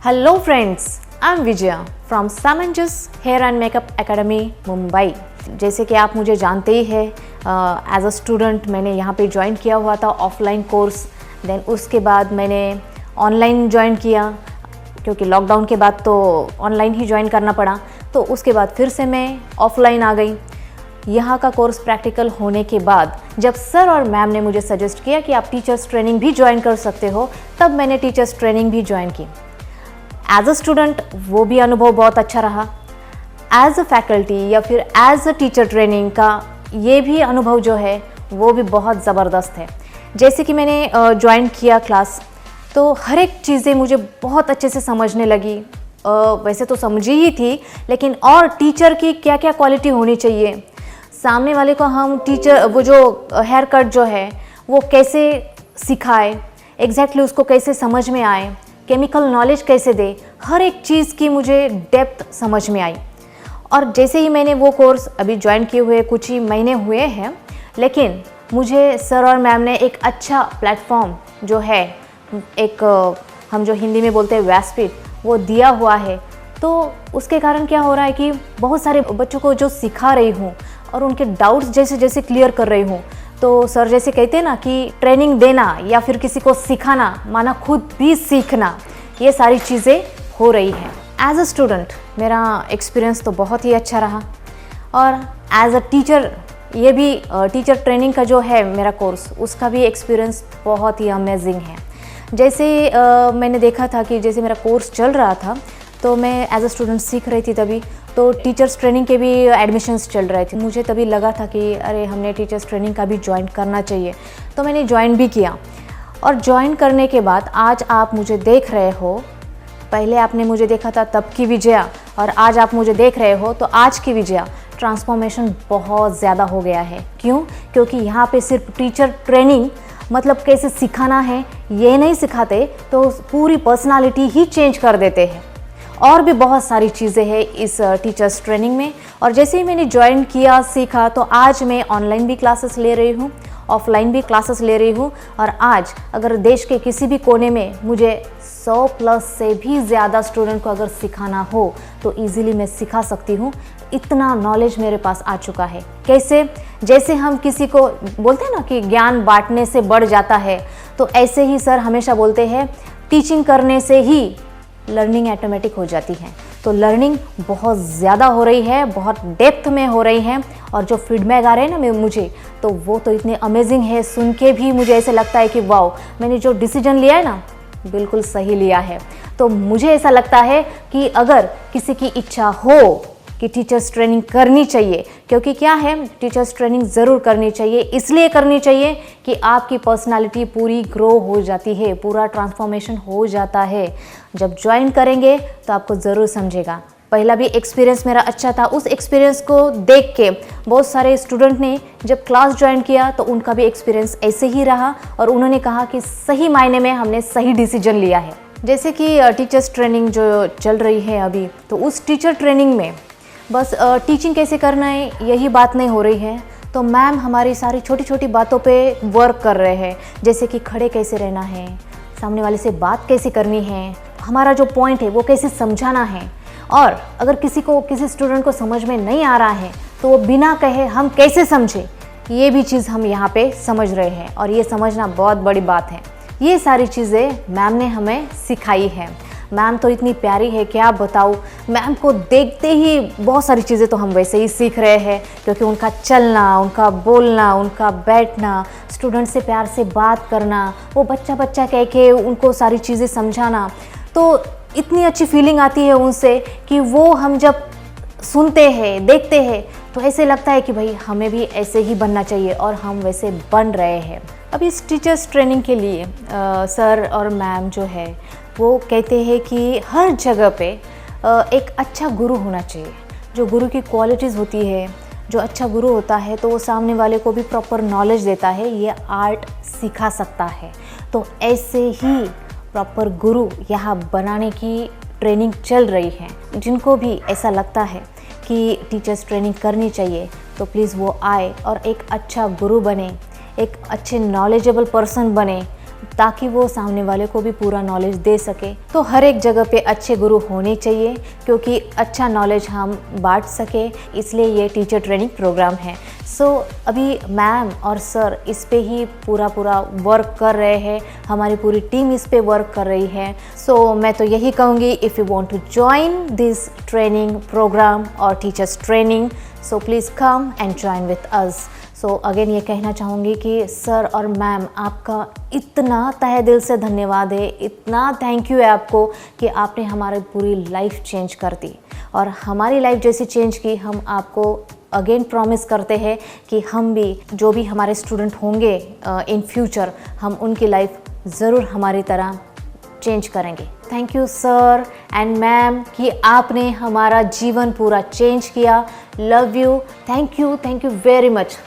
Hello friends, I'm Vijaya from Samanjas Hair and Makeup Academy, Mumbai। जैसे कि आप मुझे जानते ही हैं, एज अ स्टूडेंट मैंने यहाँ पे ज्वाइन किया हुआ था ऑफलाइन कोर्स। देन उसके बाद मैंने ऑनलाइन ज्वाइन किया, क्योंकि लॉकडाउन के बाद तो ऑनलाइन ही ज्वाइन करना पड़ा। तो उसके बाद फिर से मैं ऑफलाइन आ गई। यहाँ का कोर्स प्रैक्टिकल होने के बाद जब सर और मैम ने मुझे सजेस्ट किया कि आप टीचर्स ट्रेनिंग भी ज्वाइन कर सकते हो, तब मैंने टीचर्स ट्रेनिंग भी ज्वाइन की। एज अ स्टूडेंट वो भी अनुभव बहुत अच्छा रहा। एज अ फैकल्टी या फिर एज अ टीचर ट्रेनिंग का ये भी अनुभव जो है वो भी बहुत ज़बरदस्त है। जैसे कि मैंने ज्वाइन किया क्लास, तो हर एक चीज़ें मुझे बहुत अच्छे से समझने लगी। वैसे तो समझी ही थी, लेकिन और टीचर की क्या क्या क्वालिटी होनी चाहिए, सामने वाले को हम टीचर वो जो हेयर कट जो है वो कैसे सिखाए, एग्जैक्टली उसको कैसे समझ में आए, केमिकल नॉलेज कैसे दे, हर एक चीज़ की मुझे डेप्थ समझ में आई। और जैसे ही मैंने वो कोर्स अभी ज्वाइन किए हुए कुछ ही महीने हुए हैं, लेकिन मुझे सर और मैम ने एक अच्छा प्लेटफॉर्म जो है, एक हम जो हिंदी में बोलते हैं व्यासपीठ, वो दिया हुआ है। तो उसके कारण क्या हो रहा है कि बहुत सारे बच्चों को जो सिखा रही हूँ और उनके डाउट्स जैसे जैसे क्लियर कर रही हूँ, तो सर जैसे कहते हैं ना कि ट्रेनिंग देना या फिर किसी को सिखाना माना खुद भी सीखना, ये सारी चीज़ें हो रही हैं। एज अ स्टूडेंट मेरा एक्सपीरियंस तो बहुत ही अच्छा रहा, और एज अ टीचर ये भी टीचर ट्रेनिंग का जो है मेरा कोर्स, उसका भी एक्सपीरियंस बहुत ही अमेजिंग है। जैसे मैंने देखा था कि जैसे मेरा कोर्स चल रहा था, तो मैं एज अ स्टूडेंट सीख रही थी तभी, तो टीचर्स ट्रेनिंग के भी एडमिशन्स चल रहे थे। मुझे तभी लगा था कि अरे हमने टीचर्स ट्रेनिंग का भी ज्वाइन करना चाहिए, तो मैंने ज्वाइन भी किया। और ज्वाइन करने के बाद आज आप मुझे देख रहे हो, पहले आपने मुझे देखा था तब की विजया, और आज आप मुझे देख रहे हो तो आज की विजया, ट्रांसफॉर्मेशन बहुत ज़्यादा हो गया है। क्यों? क्योंकि यहाँ पे सिर्फ टीचर ट्रेनिंग मतलब कैसे सिखाना है ये नहीं सिखाते, तो पूरी पर्सनालिटी ही चेंज कर देते हैं। और भी बहुत सारी चीज़ें हैं इस टीचर्स ट्रेनिंग में। और जैसे ही मैंने ज्वाइन किया, सीखा, तो आज मैं ऑनलाइन भी क्लासेस ले रही हूँ, ऑफलाइन भी क्लासेस ले रही हूँ। और आज अगर देश के किसी भी कोने में मुझे 100 प्लस से भी ज़्यादा स्टूडेंट को अगर सिखाना हो तो ईज़िली मैं सिखा सकती हूँ। इतना नॉलेज मेरे पास आ चुका है। कैसे? जैसे हम किसी को बोलते हैं ना कि ज्ञान बांटने से बढ़ जाता है, तो ऐसे ही सर हमेशा बोलते हैं टीचिंग करने से ही लर्निंग ऑटोमेटिक हो जाती है। तो लर्निंग बहुत ज़्यादा हो रही है, बहुत डेप्थ में हो रही है। और जो फीडबैक आ रहे हैं ना मुझे, तो वो तो इतने अमेजिंग है, सुन के भी मुझे ऐसे लगता है कि वाओ, मैंने जो डिसीजन लिया है ना बिल्कुल सही लिया है। तो मुझे ऐसा लगता है कि अगर किसी की इच्छा हो कि टीचर्स ट्रेनिंग करनी चाहिए, क्योंकि क्या है, टीचर्स ट्रेनिंग ज़रूर करनी चाहिए। इसलिए करनी चाहिए कि आपकी पर्सनालिटी पूरी ग्रो हो जाती है, पूरा ट्रांसफॉर्मेशन हो जाता है। जब ज्वाइन करेंगे तो आपको ज़रूर समझेगा। पहला भी एक्सपीरियंस मेरा अच्छा था, उस एक्सपीरियंस को देख के बहुत सारे स्टूडेंट ने जब क्लास ज्वाइन किया तो उनका भी एक्सपीरियंस ऐसे ही रहा, और उन्होंने कहा कि सही मायने में हमने सही डिसीजन लिया है। जैसे कि टीचर्स ट्रेनिंग जो चल रही है अभी, तो उस टीचर ट्रेनिंग में बस टीचिंग कैसे करना है यही बात नहीं हो रही है। तो मैम हमारी सारी छोटी छोटी बातों पे वर्क कर रहे हैं, जैसे कि खड़े कैसे रहना है, सामने वाले से बात कैसे करनी है, हमारा जो पॉइंट है वो कैसे समझाना है, और अगर किसी स्टूडेंट को समझ में नहीं आ रहा है तो वो बिना कहे हम कैसे समझें, ये भी चीज़ हम यहाँ पे समझ रहे हैं। और ये समझना बहुत बड़ी बात है। ये सारी चीज़ें मैम ने हमें सिखाई है। मैम तो इतनी प्यारी है, क्या बताऊँ। मैम को देखते ही बहुत सारी चीज़ें तो हम वैसे ही सीख रहे हैं, क्योंकि उनका चलना, उनका बोलना, उनका बैठना, स्टूडेंट से प्यार से बात करना, वो बच्चा बच्चा कह के उनको सारी चीज़ें समझाना, तो इतनी अच्छी फीलिंग आती है उनसे कि वो हम जब सुनते हैं, देखते हैं, तो ऐसे लगता है कि भाई हमें भी ऐसे ही बनना चाहिए, और हम वैसे बन रहे हैं। अब इस टीचर्स ट्रेनिंग के लिए सर और मैम जो है वो कहते हैं कि हर जगह पे एक अच्छा गुरु होना चाहिए। जो गुरु की क्वालिटीज़ होती है, जो अच्छा गुरु होता है, तो वो सामने वाले को भी प्रॉपर नॉलेज देता है, ये आर्ट सिखा सकता है। तो ऐसे ही प्रॉपर गुरु यहाँ बनाने की ट्रेनिंग चल रही है। जिनको भी ऐसा लगता है कि टीचर्स ट्रेनिंग करनी चाहिए, तो प्लीज़ वो आए और एक अच्छा गुरु बने, एक अच्छे नॉलेजेबल पर्सन बने, ताकि वो सामने वाले को भी पूरा नॉलेज दे सके। तो हर एक जगह पे अच्छे गुरु होने चाहिए क्योंकि अच्छा नॉलेज हम बांट सके, इसलिए ये टीचर ट्रेनिंग प्रोग्राम है। सो अभी मैम और सर इस पे ही पूरा वर्क कर रहे हैं, हमारी पूरी टीम इस पे वर्क कर रही है। सो मैं तो यही कहूँगी, if you want to join this training programme और teachers training, so please come and join with us. So again ये कहना चाहूँगी कि सर और मैम आपका इतना तहे दिल से धन्यवाद है, इतना थैंक यू है आपको कि आपने हमारी पूरी लाइफ चेंज कर दी और हमारी लाइफ जैसी चेंज की। हम आपको अगेन प्रॉमिस करते हैं कि हम भी जो भी हमारे स्टूडेंट होंगे इन फ्यूचर, हम उनकी लाइफ ज़रूर हमारी तरह चेंज करेंगे। Thank you sir and ma'am कि आपने हमारा जीवन पूरा चेंज किया। Love you, thank you very much.